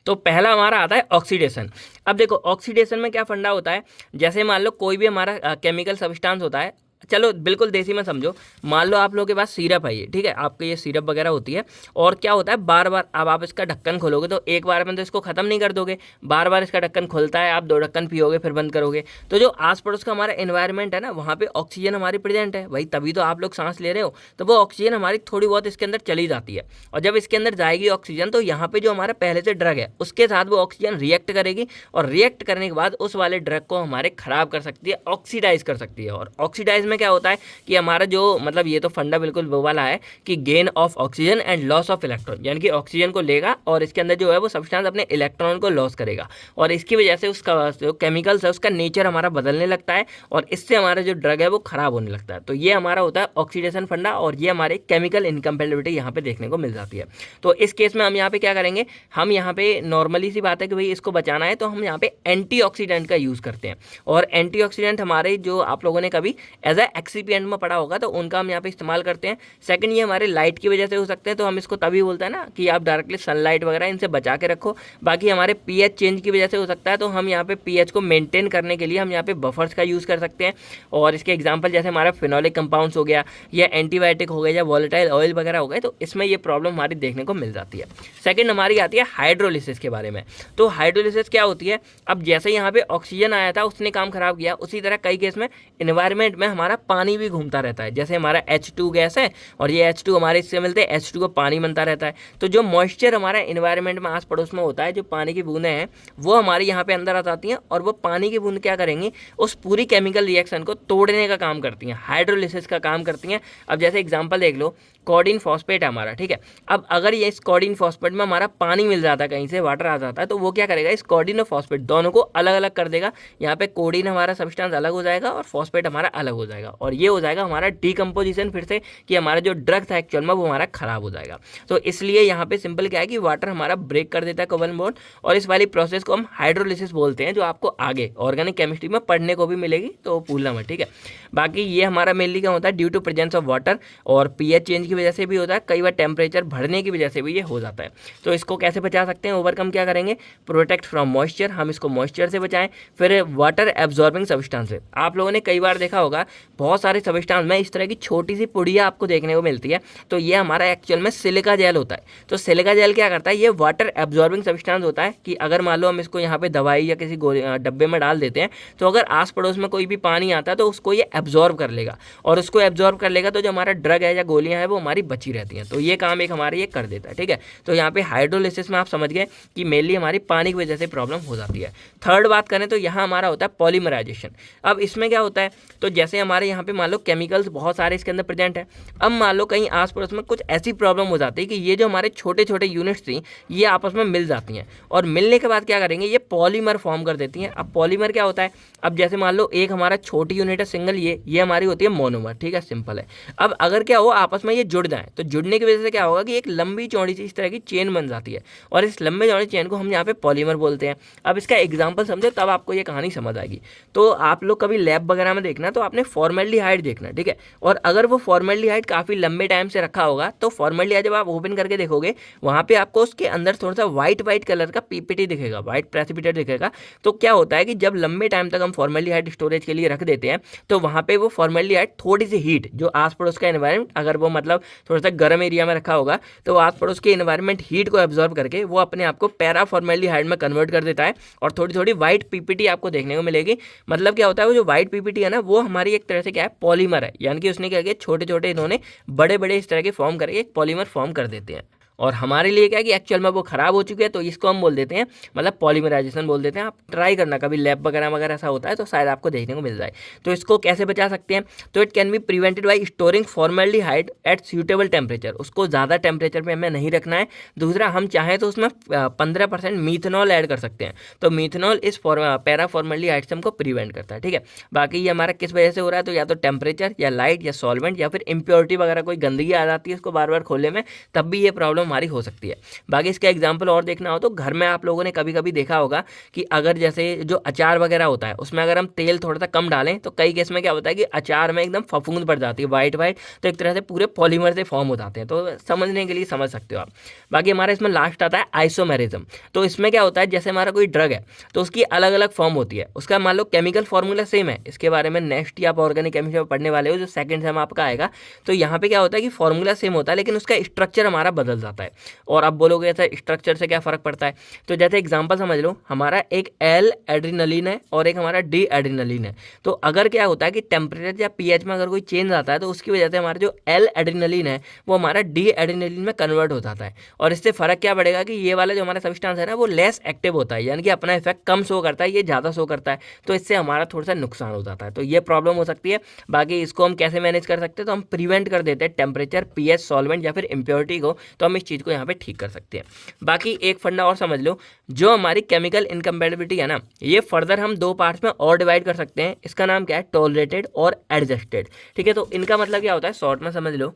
तो पहला हमारा आता है ऑक्सीडेशन। अब देखो ऑक्सीडेशन में क्या फंडा होता है, जैसे मान लो कोई भी हमारा केमिकल सब्सटेंस होता है, चलो बिल्कुल देसी में समझो, मान लो आप लोगों के पास सिरप है ये, ठीक है, आपके ये सिरप वगैरह होती है, और क्या होता है बार बार अब आप इसका ढक्कन खोलोगे तो एक बार में तो इसको खत्म नहीं कर दोगे, बार बार इसका ढक्कन खुलता है, आप 2 ढक्कन पियोगे फिर बंद करोगे, तो जो आस पड़ोस का हमारा एनवायरमेंट है ना, वहाँ पे ऑक्सीजन हमारी प्रेजेंट है भाई, तभी तो आप लोग सांस ले रहे हो, तो वो ऑक्सीजन हमारी थोड़ी बहुत इसके अंदर चली जाती है, और जब इसके अंदर जाएगी ऑक्सीजन तो यहाँ पे जो हमारा पहले से ड्रग है उसके साथ वो ऑक्सीजन रिएक्ट करेगी, और रिएक्ट करने के बाद उस वाले ड्रग को हमारे खराब कर सकती है, ऑक्सीडाइज कर सकती है। और ऑक्सीडाइज में क्या होता है कि हमारा जो मतलब ये तो फंडा बिल्कुल वो वाला है कि gain of oxygen and loss of electron, यानी कि ऑक्सीजन को लेगा और इसके अंदर जो है वो सब्सटेंस अपने इलेक्ट्रॉन को लॉस करेगा, और इसकी वजह से उसका जो केमिकल्स है उसका नेचर हमारा बदलने लगता है, और इससे हमारा जो ड्रग है वो खराब होने लगता है। तो ये हमारा होता है ऑक्सीडेशन फंडा, और ये हमारे केमिकल इनकम्पेटिबिलिटी यहाँ पे देखने को मिल जाती है। तो इस केस में हम यहाँ पे क्या करेंगे, हम यहाँ पे नॉर्मली सी बात है कि भाई इसको बचाना है, तो हम यहाँ पे एंटीऑक्सीडेंट का यूज़ करते हैं, और एंटीऑक्सीडेंट हमारे जो आप लोगों ने कभी एज ए एक्सीपिएंट में पढ़ा होगा तो उनका हम यहाँ पे इस्तेमाल करते हैं। सेकंड, ये हमारे लाइट की वजह से हो सकते हैं, तो हम इसको तभी बोलते हैं ना कि आप डायरेक्टली सनलाइट वगैरह इनसे बचा के रखो। बाकी हमारे पीएच चेंज की वजह से हो सकता है, तो हम यहाँ पे पीएच को मेंटेन करने के लिए हम यहाँ पे बफर्स का यूज़ कर सकते हैं, और इसके एग्जाम्पल जैसे हमारा फिनोलिक कंपाउंड्स हो गया, या एंटीबायोटिक हो गया, या वॉलेटाइल ऑयल वगैरह हो गए, तो इसमें ये प्रॉब्लम हमारी देखने को मिल जाती है। सेकंड हमारी आती है हाइड्रोलिसिस के बारे में। तो हाइड्रोलिसिस क्या होती है, अब जैसे यहाँ पे ऑक्सीजन आया था उसने काम खराब किया, उसी तरह कई केस में इन्वायरमेंट में हमारा पानी भी घूमता रहता है, जैसे हमारा H2 गैस है और ये H2 हमारे इससे मिलते हैं, H2 को पानी बनता रहता है, तो जो मॉइस्चर हमारा इन्वायरमेंट में आस पड़ोस में होता है, जो पानी की बूंदें हैं वो हमारे यहाँ पे अंदर आ जाती हैं, और वो पानी की बूंद क्या करेंगी, उस पूरी केमिकल रिएक्शन को तोड़ने का काम करती हैं, हाइड्रोलिसिस का काम करती हैं। अब जैसे एग्जाम्पल देख लो, कोडिन फॉस्फेट है हमारा, ठीक है, अब अगर ये इस कोडिन फॉस्फेट में हमारा पानी मिल जाता है, कहीं से वाटर आ जाता है, तो वो क्या करेगा, इस कोडिन और फॉस्फेट दोनों को अलग अलग कर देगा, यहाँ पे कोडिन हमारा सब्सटेंस अलग हो जाएगा और फॉस्फेट हमारा अलग हो जाएगा, और ये हो जाएगा हमारा डीकम्पोजिशन फिर से, कि हमारा जो ड्रग था एक्चुअल में वो हमारा खराब हो जाएगा। तो इसलिए यहाँ पे सिंपल क्या है कि वाटर हमारा ब्रेक कर देता है कोवलेंट बॉन्ड, और इस वाली प्रोसेस को हम हाइड्रोलिसिस बोलते हैं, जो आपको आगे ऑर्गेनिक केमिस्ट्री में पढ़ने को भी मिलेगी, तो भूलना मत, ठीक है। बाकी ये हमारा मेनली क्या होता है, due to presence of water, और पीएच चेंज की वजह से भी होता है, कई बार टेम्परेचर बढ़ने की वजह से भी ये हो जाता है। तो इसको कैसे बचा सकते हैं, ओवरकम क्या करेंगे, प्रोटेक्ट फ्रॉम मॉइस्चर, हम इसको मॉइस्चर से बचाएं। फिर वाटर एब्जॉर्बिंग सब्सटेंस है, आप लोगों ने कई बार देखा होगा बहुत सारे सब्सटेंस में इस तरह की छोटी सी पुड़िया आपको देखने को मिलती है, तो ये हमारा एक्चुअल में सिलिका जेल होता है। तो सिलिका जेल क्या करता है, ये वाटर एब्जॉर्बिंग सब्सटेंस होता है, कि अगर मान लो हम इसको यहाँ पे दवाई या किसी डब्बे में डाल देते हैं, तो अगर आस पड़ोस में कोई भी पानी आता है तो उसको ये एब्जॉर्ब कर लेगा, और उसको एब्जॉर्ब कर लेगा तो जो हमारा ड्रग है या गोलियां हैं वो हमारी बची रहती हैं, तो ये काम एक हमारे ये कर देता है, ठीक है। तो यहाँ पे हाइड्रोलिसिस में आप समझ गए कि मेनली हमारी पानी की वजह से प्रॉब्लम हो जाती है। थर्ड बात करें तो यहाँ हमारा होता है पॉलीमराइजेशन। अब इसमें क्या होता है, तो जैसे हमारे यहाँ पे मान लो केमिकल्स बहुत सारे इसके अंदर प्रेजेंट है, अब मान लो कहीं आस पड़ोस में कुछ ऐसी प्रॉब्लम हो जाती है कि ये जो हमारे छोटे छोटे यूनिट्स थी ये आपस में मिल जाती हैं, और मिलने के बाद क्या करेंगे, ये पॉलीमर फॉर्म कर देती हैं। अब पॉलीमर क्या होता है, अब जैसे मान लो एक हमारा छोटी यूनिट है सिंगल, ये हमारी होती है मोनोमर, ठीक है, सिंपल है। अब अगर क्या हो आपस में ये जुड़ जाए, तो जुड़ने की वजह से क्या होगा कि एक लंबी चौड़ी सी इस तरह की चेन बन जाती है, और इस लंबे चौड़ी चेन को हम यहाँ पे पॉलीमर बोलते हैं। अब इसका एग्जाम्पल समझो तब आपको ये कहानी समझ आएगी। तो आप लोग कभी लैब वगैरह में देखना तो आपने फॉर्मेल्डिहाइड देखना, ठीक है, और अगर वो फॉर्मेल्डिहाइड काफ़ी लंबे टाइम से रखा होगा तो फॉर्मेल्डिहाइड जब आप ओपन करके देखोगे वहाँ पे आपको उसके अंदर थोड़ा सा व्हाइट कलर का पीपीटी दिखेगा, व्हाइट प्रेसिपिटेट दिखेगा। तो क्या होता है कि जब लंबे टाइम तक हम फॉर्मेल्डिहाइड स्टोरेज के लिए रख देते हैं तो वहाँ पे वो फॉर्मेल्डिहाइड थोड़ी सी हीट, जो आस पड़ोस का एनवायरमेंट, अगर वो मतलब थोड़ा सा गर्म एरिया में रखा होगा तो आस पड़ोस के एनवायरमेंट हीट को एब्जॉर्ब करके वो अपने आप को पैरा फॉर्मेल्डिहाइड में कन्वर्ट कर देता है, और थोड़ी थोड़ी व्हाइट पीपीटी आपको देखने को मिलेगी। मतलब क्या होता है, वो जो व्हाइट पीपीटी है ना वो हमारी एक तरह से क्या है, पॉलीमर है, यानी कि उसने क्या किया, छोटे छोटे इन्होंने बड़े बड़े इस तरह के फॉर्म करके एक पॉलीमर फॉर्म कर देते हैं। और हमारे लिए क्या है कि एक्चुअल में वो खराब हो चुके हैं, तो इसको हम बोल देते हैं मतलब पॉलीमराइजेशन बोल देते हैं। आप ट्राई करना कभी लैब वगैरह ऐसा होता है तो शायद आपको देखने को मिल जाए। तो इसको कैसे बचा सकते हैं, तो it can be prevented by storing formaldehyde at suitable temperature, उसको ज़्यादा टेम्परेचर पे हमें नहीं रखना है। दूसरा, हम चाहें तो उसमें 15% मीथनॉल ऐड कर सकते हैं, तो मीथनॉल इस पैरा फॉर्मेल्डिहाइड से हमको प्रिवेंट करता है, ठीक है। बाकी ये हमारा किस वजह से हो रहा है, तो या तो टेम्परेचर या लाइट या सॉल्वेंट या फिर इम्प्योरिटी वगैरह कोई गंदगी आ जाती है इसको बार बार खोलने में, तब भी ये प्रॉब्लम हमारी हो सकती है। बाकी इसका एग्जाम्पल और देखना हो तो घर में आप लोगों ने कभी कभी देखा होगा कि अगर जैसे जो अचार वगैरह होता है उसमें अगर हम तेल थोड़ा सा कम डालें तो कई केस में क्या होता है कि अचार में एकदम फफूंद पड़ जाती है, वाइट वाइट, तो एक तरह से पूरे पॉलीमर से फॉर्म हो जाते हैं। तो समझने के लिए समझ सकते हो आप। बाकी हमारा इसमें लास्ट आता है आइसोमेरिज्म। तो इसमें क्या होता है, जैसे हमारा कोई ड्रग है तो उसकी अलग अलग फॉर्म होती है, उसका मान लो केमिकल फॉर्मूला सेम है। इसके बारे में नेक्स्ट आप ऑर्गेनिक केमिस्ट्री में पढ़ने वाले हो जो सेकंड सेम आपका आएगा। तो यहाँ पे क्या होता है कि फॉर्मूला सेम होता है लेकिन उसका स्ट्रक्चर हमारा बदल जाता है। और आप बोलोगे ऐसा स्ट्रक्चर से क्या फर्क पड़ता है, तो जैसे एग्जांपल समझ लो, हमारा एक एल एड्रीनलिन है और एक हमारा डी एड्रीनलिन है। तो अगर क्या होता है कि टेम्परेचर या पीएच में अगर कोई चेंज आता है तो उसकी वजह से हमारा जो एल एड्रीनलिन है वो हमारा डी एड्रीनलिन में कन्वर्ट हो जाता है। और इससे फर्क क्या पड़ेगा कि ये वाला जो हमारा सब्सटेंस है ना वो लेस एक्टिव होता है, यानी कि अपना इफेक्ट कम शो करता है, ये ज़्यादा शो करता है। तो इससे हमारा थोड़ा सा नुकसान हो जाता है, तो ये प्रॉब्लम हो सकती है। बाकी इसको हम कैसे मैनेज कर सकते हैं, तो हम प्रिवेंट कर देते हैं टेम्परेचर, पीएच, सॉल्वेंट या फिर इम्प्योरिटी को, तो हम इस चीज़ को यहाँ पे ठीक कर सकते हैं। बाकी एक फंडा और समझ लो, जो हमारी केमिकल इनकम्पैटिबिलिटी है ना, ये फर्दर हम दो पार्ट्स में और डिवाइड कर सकते हैं। इसका नाम क्या है, टॉलरेटेड और एडजस्टेड। ठीक है, तो इनका मतलब क्या होता है, शॉर्ट में समझ लो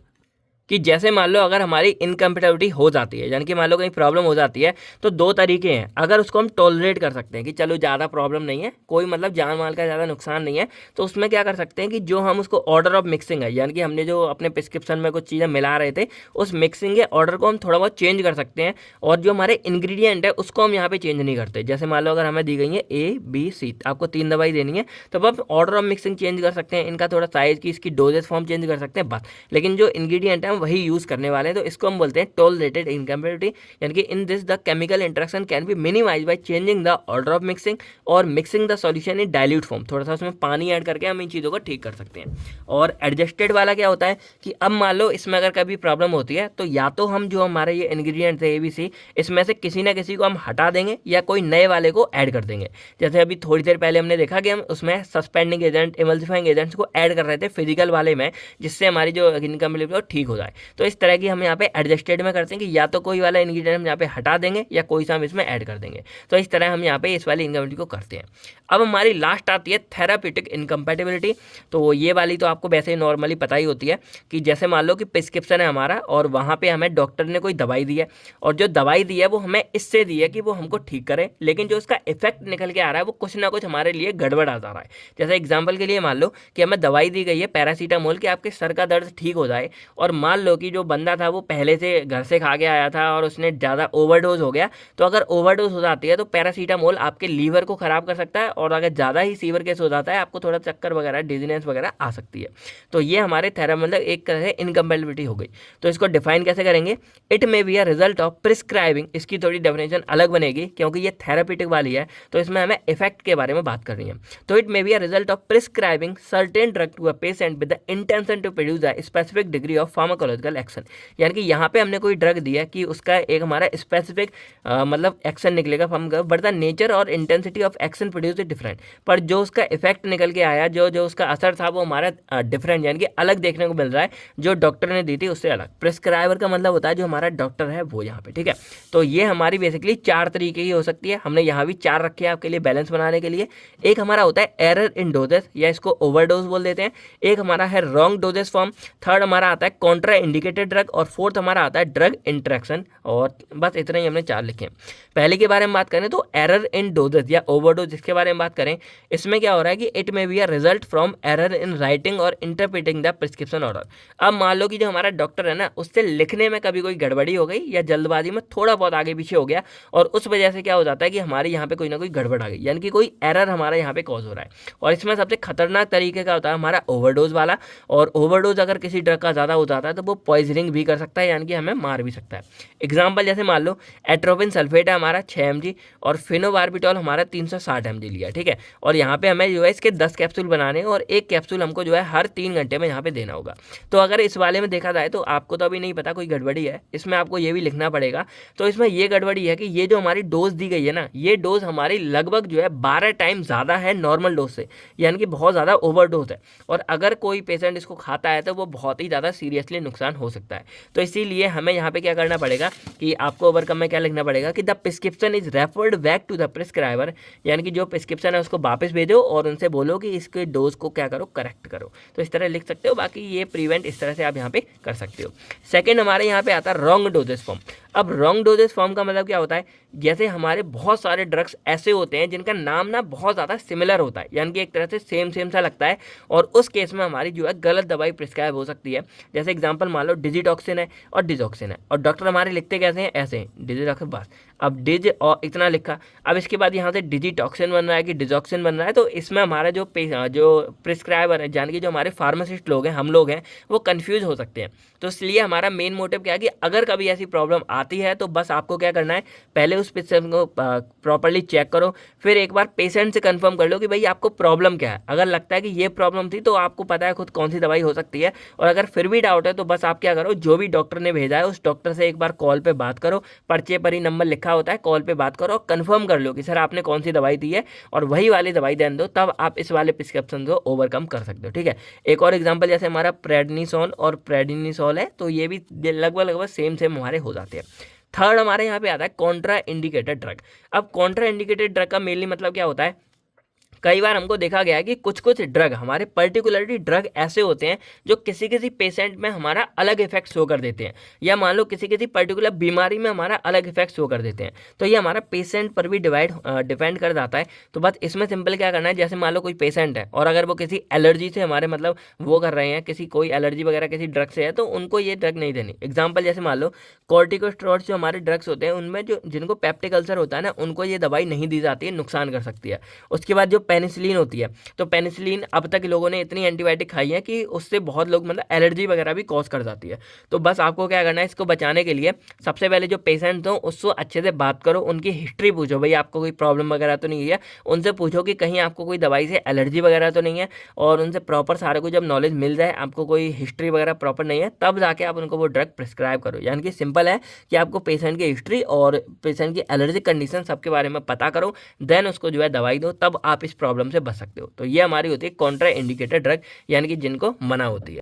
कि जैसे मान लो अगर हमारी इनकम्पेटिबिलिटी हो जाती है, यानी कि मान लो कहीं प्रॉब्लम हो जाती है, तो दो तरीके हैं। अगर उसको हम टॉलरेट कर सकते हैं कि चलो ज़्यादा प्रॉब्लम नहीं है, कोई मतलब जान माल का ज़्यादा नुकसान नहीं है, तो उसमें क्या कर सकते हैं कि जो हम उसको ऑर्डर ऑफ मिक्सिंग है, यानी कि हमने जो अपने प्रिस्क्रिप्शन में कुछ चीज़ें मिला रहे थे, उस मिक्सिंग के ऑर्डर को हम थोड़ा बहुत चेंज कर सकते हैं। और जो हमारे इंग्रीडियंट है उसको हम यहाँ पे चेंज नहीं करते। जैसे मान लो अगर हमें दी गई है ABC, आपको 3 दवाई देनी है, तो आप ऑर्डर ऑफ मिक्सिंग चेंज कर सकते हैं, इनका थोड़ा साइज की, इसकी डोजेस फॉर्म चेंज कर सकते हैं बस। लेकिन जो इंग्रीडियंट है हम वही यूज़ करने वाले, तो इसको हम बोलते हैं टॉलरेटेड इनकम्पैटिबिलिटी। यानी कि in this the chemical interaction can be minimize by changing the order of mixing और mixing the solution in dilute form. थोड़ा सा उसमें पानी ऐड करके हम इन चीज़ों को ठीक कर सकते हैं। और एडजस्टेड वाला क्या होता है कि अब मान लो इसमें अगर कभी प्रॉब्लम होती है तो या तो हम जो हमारे ये इंग्रीडियंट थे ABC, इसमें से किसी ना किसी को हम हटा देंगे या कोई नए वाले को ऐड कर देंगे। जैसे अभी थोड़ी देर पहले हमने देखा कि हम उसमें सस्पेंडिंग एजेंट, इमल्सिफाइंग एजेंट्स को ऐड कर रहे थे फिजिकल वाले में, जिससे हमारी जो इनकम्पैटिबिलिटी ठीक हो जाए। तो इस तरह की हम यहाँ पे एडजस्टेड में करते हैं कि या तो कोई वाला इंग्रीडियंट हम यहाँ पे हटा देंगे या कोई सा हम इसमें ऐड कर देंगे। तो इस तरह हम यहाँ पे इस वाली इनकम्पैटिबिलिटी को करते हैं। अब हमारी लास्ट आती है थेराप्यूटिक इनकम्पैटिबिलिटी। तो ये वाली तो आपको वैसे ही नॉर्मली पता ही होती है कि जैसे मान लो कि प्रिस्क्रिप्शन है हमारा और वहाँ पे हमें डॉक्टर ने कोई दवाई दी है, और जो दवाई दी है वो हमें इससे दी है कि वो हमको ठीक करे, लेकिन जो उसका इफेक्ट निकल के आ रहा है वो कुछ ना कुछ हमारे लिए गड़बड़ आ जा रहा है। जैसे एग्जाम्पल के लिए मान लो कि हमें दवाई दी गई है पैरासीटामोल कि आपके सर का दर्द ठीक हो जाए, और मान लो कि जो बंदा था वो पहले से घर से खा के आया था और उसने ज़्यादा ओवरडोज हो गया। तो अगर ओवरडोज हो जाती है तो पैरासीटामोल आपके लीवर को ख़राब कर सकता है, और अगर ज़्यादा ही सीवियर केस हो जाता है आपको थोड़ा चक्कर वगैरह, डिजीनेस वगैरह आ सकती है। तो ये हमारे मतलब एक तरह से इनकम्पैटिबिलिटी हो गई। तो इसको डिफाइन कैसे करेंगे, it may be a result of prescribing. इसकी थोड़ी डेफिनेशन अलग बनेगी क्योंकि ये थेरापीटिक वाली है, तो इसमें हमें इफेक्ट के बारे में बात करनी है। तो it may be a result of prescribing certain drug to a patient with the intention to produce a specific degree of pharmacological action. यानी कि यहाँ पे हमने कोई ड्रग दिया कि उसका एक हमारा स्पेसिफिक मतलब एक्शन निकलेगा बट द नेचर और intensity of action produce different. पर जो उसका इफेक्ट निकल के आया, जो जो उसका असर था वो हमारा डिफरेंट, यानी कि अलग देखने को मिल रहा है, जो डॉक्टर ने दी थी उससे अलग। प्रिस्क्राइबर का मतलब होता है जो हमारा डॉक्टर है वो यहाँ पे, ठीक है। तो ये हमारी बेसिकली 4 तरीके की हो सकती है, हमने यहाँ भी 4 रखे हैं आपके लिए बैलेंस बनाने के लिए। एक हमारा होता है एरर इन डोजेस, या इसको ओवरडोज बोल देते हैं। एक हमारा है रॉन्ग डोजेस फॉर्म। थर्ड हमारा आता है कॉन्ट्रा इंडिकेटेड ड्रग, और फोर्थ हमारा आता है ड्रग इंटरेक्शन। और बस इतना ही हमने 4 लिखे हैं। पहले के बारे में बात करें तो एरर इन डोजेस या ओवरडोज, इसके बारे में बात करें, इसमें क्या हो रहा है कि it may be a result from error in writing और इंटरप्रेटिंग द प्रिस्क्रिप्शन ऑर्डर। अब मान लो कि जो हमारा डॉक्टर है ना उससे लिखने में कभी कोई गड़बड़ी हो गई या जल्दबाजी में थोड़ा बहुत आगे पीछे हो गया, और उस वजह से क्या हो जाता है कि हमारे यहाँ पे कोई ना कोई गड़बड़ आ गई, यानी कि कोई एरर हमारा यहाँ पे कॉज हो रहा है। और इसमें सबसे खतरनाक तरीके का होता है हमारा ओवरडोज वाला। और ओवरडोज अगर किसी ड्रग का ज़्यादा हो जाता है तो वो पॉइजनिंग भी कर सकता है, यानी कि हमें मार भी सकता है। एग्जाम्पल जैसे मान लो एट्रोपिन सल्फेट है हमारा 6 mg, और फिनोबार्बिटॉल हमारा 360 mg लिया, ठीक है। और यहाँ पे हमें जो है इसके 10 कैप्सूल बनाने हैं, और एक कैप्सूल हमको जो है हर 3 घंटे में यहाँ पे देना होगा। तो अगर इस वाले में देखा जाए तो आपको तो अभी नहीं पता कोई गड़बड़ी है, इसमें आपको ये भी लिखना पड़ेगा। तो इसमें ये गड़बड़ी है कि ये जो हमारी डोज दी गई है ना, ये डोज हमारी लगभग जो है 12 टाइम ज़्यादा है नॉर्मल डोज से, यानी कि बहुत ज़्यादा ओवरडोज है। और अगर कोई पेशेंट इसको खाता है तो वो बहुत ही ज़्यादा सीरियसली नुकसान हो सकता है। तो इसीलिए हमें यहाँ पे क्या करना पड़ेगा कि आपको ओवरकम में क्या लिखना पड़ेगा कि the prescription is referred back to the prescriber, यानी कि जो प्रिस्क्रिप्शन है उसको वापस भेजो और उनसे बोलो कि इसके डोज को क्या करो, करेक्ट करो। तो इस तरह लिख सकते हो। बाकी ये प्रिवेंट इस तरह से आप यहाँ पे कर सकते हो। सेकेंड हमारे यहाँ पे आता है रॉन्ग डोजेस फॉर्म। अब रॉन्ग डोजेस फॉर्म का मतलब क्या होता है, जैसे हमारे बहुत सारे ड्रग्स ऐसे होते हैं जिनका नाम ना बहुत ज़्यादा सिमिलर होता है, यानी कि एक तरह से सेम सा लगता है, और उस केस में हमारी जो है गलत दवाई प्रिस्क्राइब हो सकती है। जैसे एग्जांपल मान लो डिजिटॉक्सिन है और डिजॉक्सिन है, और डॉक्टर हमारे लिखते कैसे हैं, ऐसे हैं डिजिटॉक्सिन बस। अब डिज और इतना लिखा, अब इसके बाद यहाँ से डिजिटॉक्सिन बन रहा है कि डिजॉक्सिन बन रहा है, तो इसमें हमारा जो प्रिस्क्राइबर है, यानी कि जो हमारे फार्मासिस्ट लोग हैं, हम लोग हैं, वो कन्फ्यूज़ हो सकते हैं। तो इसलिए हमारा मेन मोटिव क्या है कि अगर कभी ऐसी प्रॉब्लम आती है तो बस आपको क्या करना है, पहले उस पेशेंट को प्रॉपर्ली चेक करो, फिर एक बार पेशेंट से कंफर्म कर लो कि भाई आपको प्रॉब्लम क्या है। अगर लगता है कि ये प्रॉब्लम थी तो आपको पता है खुद कौन सी दवाई हो सकती है, और अगर फिर भी डाउट है तो बस आप क्या करो, जो भी डॉक्टर ने भेजा है उस डॉक्टर से एक बार कॉल पे बात करो, पर्चे पर ही नंबर लिखा होता है, कॉल पे बात करो और कंफर्म कर लो कि सर आपने कौन सी दवाई दी है, और वही वाली दवाई देने दो, तब आप इस वाले प्रिस्क्रिप्शन को ओवरकम कर सकते हो। ठीक है, एक और एग्जाम्पल जैसे हमारा प्रेडनिसोन और प्रेडिनिसोल है, तो ये भी लगभग सेम हमारे हो जाते हैं। थर्ड हमारे यहाँ पे आता है कॉन्ट्रा इंडिकेटेड ड्रग। अब कॉन्ट्रा इंडिकेटेड ड्रग का मेनली मतलब क्या होता है, कई बार हमको देखा गया है कि कुछ कुछ ड्रग हमारे पर्टिकुलरली ड्रग ऐसे होते हैं जो किसी किसी पेशेंट में हमारा अलग इफेक्ट शो कर देते हैं, या मान लो किसी किसी पर्टिकुलर बीमारी में हमारा अलग इफेक्ट शो कर देते हैं। तो ये हमारा पेशेंट पर भी डिपेंड कर जाता है। तो बस इसमें सिंपल क्या करना है, जैसे मान लो कोई पेशेंट है और अगर वो किसी एलर्जी से हमारे मतलब वो कर रहे हैं, किसी कोई एलर्जी वगैरह किसी ड्रग से है, तो उनको ये ड्रग नहीं देनी। एग्जाम्पल जैसे मान लो कॉर्टिकोस्टेरॉइड्स जो हमारे ड्रग्स होते हैं उनमें जो जिनको पेप्टिक अल्सर होता है ना, उनको ये दवाई नहीं दी जाती है, नुकसान कर सकती है। उसके बाद जो पेनिसिलिन होती है, तो पेनिसिलिन अब तक लोगों ने इतनी एंटीबायोटिक खाई है कि उससे बहुत लोग मतलब एलर्जी वगैरह भी कॉज कर जाती है। तो बस आपको क्या करना है, इसको बचाने के लिए सबसे पहले जो पेशेंट हो उससे अच्छे से बात करो, उनकी हिस्ट्री पूछो, भाई आपको कोई प्रॉब्लम वगैरह तो नहीं है, उनसे पूछो कि कहीं आपको कोई दवाई से एलर्जी वगैरह तो नहीं है, और उनसे प्रॉपर सारे को जब नॉलेज मिल जाए, आपको कोई हिस्ट्री वगैरह प्रॉपर नहीं है, तब जाके आप उनको वो ड्रग प्रिस्क्राइब करो। यानी कि सिंपल है कि आपको पेशेंट की हिस्ट्री और पेशेंट की एलर्जी कंडीशन सबके बारे में पता करो, देन उसको जो है दवाई दो, तब आप इस प्रॉब्लम से बच सकते हो। तो ये हमारी होती है कॉन्ट्रा इंडिकेटेड ड्रग, यानी कि जिनको मना होती है।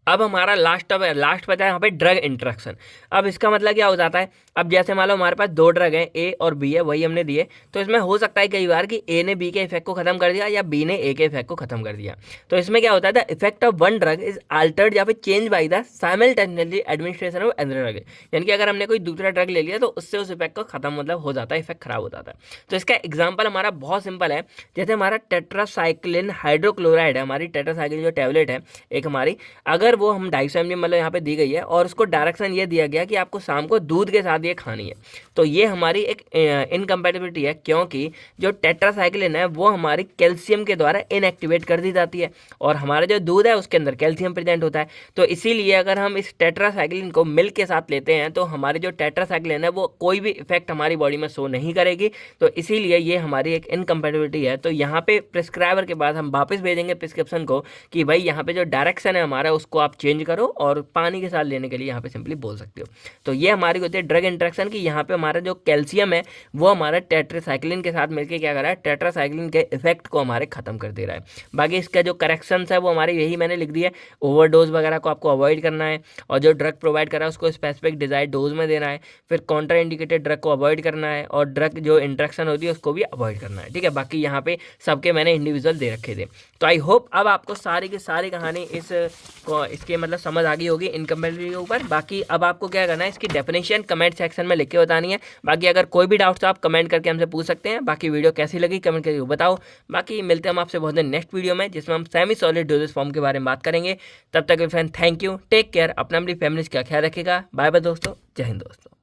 अब हमारा लास्ट बचा है यहाँ पे ड्रग इंटरेक्शन। अब इसका मतलब क्या हो जाता है, अब जैसे मान लो हमारे पास दो ड्रग हैं, ए और बी है, वही हमने दिए, तो इसमें हो सकता है कई बार कि ए ने बी के इफेक्ट को खत्म कर दिया या बी ने ए के इफेक्ट को खत्म कर दिया। तो इसमें क्या होता है, the effect of one drug is Altered या फिर change by the simultaneously administration of another drug. यानी कि अगर हमने कोई दूसरा ड्रग ले लिया तो उससे उस इफेक्ट को खत्म मतलब हो जाता है, इफेक्ट खराब हो जाता है। तो इसका एग्जाम्पल हमारा बहुत सिंपल है, जैसे हमारा टेट्रासाइक्लिन हाइड्रोक्लोराइड है, हमारी टेट्रासाइक्लिन जो टैबलेट है एक हमारी, अगर वो हम 250 mg मतलब यहाँ पे दी गई है और उसको डायरेक्शन ये दिया गया कि आपको शाम को दूध के साथ ये खानी है, तो ये हमारी एक इनकम्पैटिबिलिटी है, क्योंकि जो टेट्रासाइक्लिन है वो हमारी कैल्शियम के द्वारा इनएक्टिवेट कर दी जाती है, और हमारा जो दूध है उसके अंदर कैल्शियम प्रेजेंट होता है। तो इसीलिए अगर हम इस टेट्रासाइक्लिन को मिल्क के साथ लेते हैं तो हमारी जो टेट्रासाइक्लिन है वो कोई भी इफेक्ट हमारी बॉडी में शो नहीं करेगी। तो इसीलिए ये हमारी एक इनकम्पैटिबिलिटी है। तो यहाँ पे प्रिस्क्राइबर के बाद हम वापस भेजेंगे प्रिस्क्रिप्शन को कि भाई यहाँ पे जो डायरेक्शन है हमारा उसको आप चेंज करो, और पानी के साथ लेने के लिए यहाँ पे सिंपली बोल सकते हो। तो ये हमारी होती है ड्रग इंटरेक्शन की। यहाँ पे हमारा जो कैल्शियम है वो हमारा टेट्रासाइक्लिन के साथ मिलकर क्या कर रहा है, टेट्रासाइक्लिन के इफेक्ट को हमारे खत्म कर दे रहा है। बाकी इसका जो करेक्शंस है वो हमारे यही मैंने लिख दिया, ओवरडोज वगैरह को आपको अवॉइड करना है, और जो ड्रग प्रोवाइड कर रहा है उसको स्पेसिफिक डिजायर्ड डोज में देना है, फिर कॉन्ट्रा इंडिकेटेड ड्रग को अवॉइड करना है, और ड्रग जो इंटरेक्शन होती है उसको भी अवॉइड करना है। ठीक है, बाकी यहाँ पे सबके मैंने इंडिविजुअल दे रखे थे। तो आई होप अब आपको सारी की सारी कहानी इसके मतलब समझ आ गई होगी इनकम्पैटिबिलिटी के ऊपर। बाकी अब आपको क्या करना है, इसकी डेफिनेशन कमेंट सेक्शन में लिख के बतानी है। बाकी अगर कोई भी डाउट्स आप कमेंट करके हमसे पूछ सकते हैं। बाकी वीडियो कैसी लगी कमेंट करके बताओ। बाकी मिलते हैं हम आपसे बहुत दिन नेक्स्ट वीडियो में, जिसमें हम सेमी सॉलिड डोजेस फॉर्म के बारे में बात करेंगे। तब तक friend thank you, take care, अपना अपनी फैमिली का ख्याल रखिएगा। बाय बाय दोस्तों, जय हिंद दोस्तों।